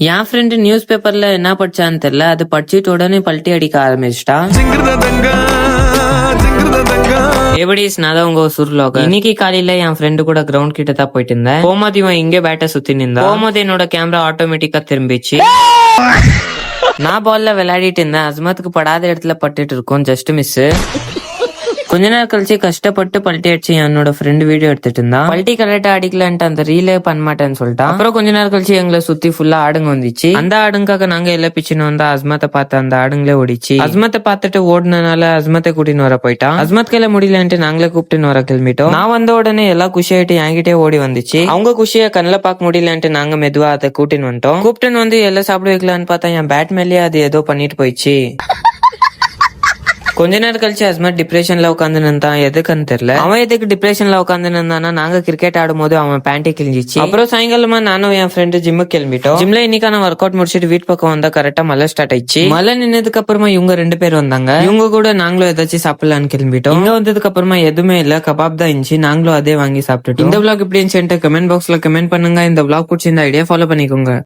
என் friend news பேப்பர்ல என்ன படிச்சான்னு தெரியல, அது படிச்சுட்டு உடனே பல்ட்டி அடிக்க ஆரம்பிச்சிட்டா. எப்படி நான் உங்க சுருலோக இன்னைக்கு காலையில என் ஃப்ரெண்டு கூட கிரவுண்ட் கிட்ட தான் போயிட்டு இருந்தேன். போகும்போது இவன் இங்க பேட்டை சுத்தி நின்றா. போகும்போது என்னோட கேமரா ஆட்டோமேட்டிக்கா திரும்பிச்சு. நான் பால்ல விளையாடிட்டு இருந்தேன். அஸ்மத்துக்கு படாத இடத்துல பட்டுட்டு இருக்கும், ஜஸ்ட் மிஸ். கொஞ்ச நேரம் கழிச்சு கஷ்டப்பட்டு பல்ட்டி அடிச்சு என்னோட ஃப்ரெண்ட் வீடியோ எடுத்துட்டு இருந்தான். பல்ட்டி கரெக்டா அடிக்கலான்ட்டு அந்த ரீலே பண்ண மாட்டேன்னு சொல்லிட்டான். அப்புறம் கொஞ்ச நேரம் கழிச்சு எங்களை சுத்தி ஃபுல்லா ஆடுங்க வந்துச்சு. அந்த ஆடுங்காக நாங்க எல்லாம் பிச்சுன்னு வந்தா அஸ்மத்தை பார்த்து அந்த ஆடுங்களே ஓடிச்சு. அஸ்மத்தை பார்த்துட்டு ஓடுனனால அஸ்மத்தை கூட்டின்னு வர போயிட்டான். அஸ்மத் கையில முடியலன்ட்டு நாங்களே கூப்பிட்டு வர கிளம்பிட்டோம். நான் வந்த உடனே எல்லாம் குஷியாயிட்டு என்கிட்டே ஓடி வந்துச்சு. அவங்க குஷியை கண்ணில் பார்க்க முடியலன்ட்டு நாங்க மெதுவா அதை கூட்டின்னு வந்துட்டோம். கூப்பிட்டுன்னு வந்து எல்லாம் சாப்பிட வைக்கலான்னு பார்த்தா என் பேட் மேலேயே அது ஏதோ பண்ணிட்டு போயிடுச்சு. கொஞ்ச நேரம் கழிச்சு அஸ்மத் டிப்ரெஷன்ல உட்காந்து நின்றான். எதுக்குன்னு தெரியல. அவன் எதுக்கு டிப்ரெஷன்ல உட்காந்து நின்றானா, நாங்க கிரிக்கெட் ஆடும் போது அவன் பேண்டே கிழிஞ்சிச்சு. அப்புறம் சாயங்காலமா நானும் என் ஃப்ரெண்டு ஜிம்முக்கு கிளம்பிட்டோம். ஜிம்ல இன்னைக்கான ஒர்க் அவுட் முடிச்சிட்டு வீட்டு பக்கம் வந்தா கரெக்டா மழை ஸ்டார்ட் ஆயிடுச்சு. மழை நின்னதுக்கு அப்புறமா இவங்க 2 பேர் வந்தாங்க. இவங்க கூட நாங்களும் ஏதாச்சும் சாப்பிடலான்னு கிளம்பிட்டோம். இங்க வந்ததுக்கு அப்புறமா எதுவுமே இல்ல, கபாப் தான் இருந்துச்சு. நாங்களும் அதே வாங்கி சாப்பிட்டுட்டோம். இந்த vlog எப்படி இருந்துச்சு கமெண்ட் பாக்ஸ்ல கமெண்ட் பண்ணுங்க. இந்த vlog பிடிச்சிருந்த ஐடியா ஃபாலோ பண்ணிக்கோங்க.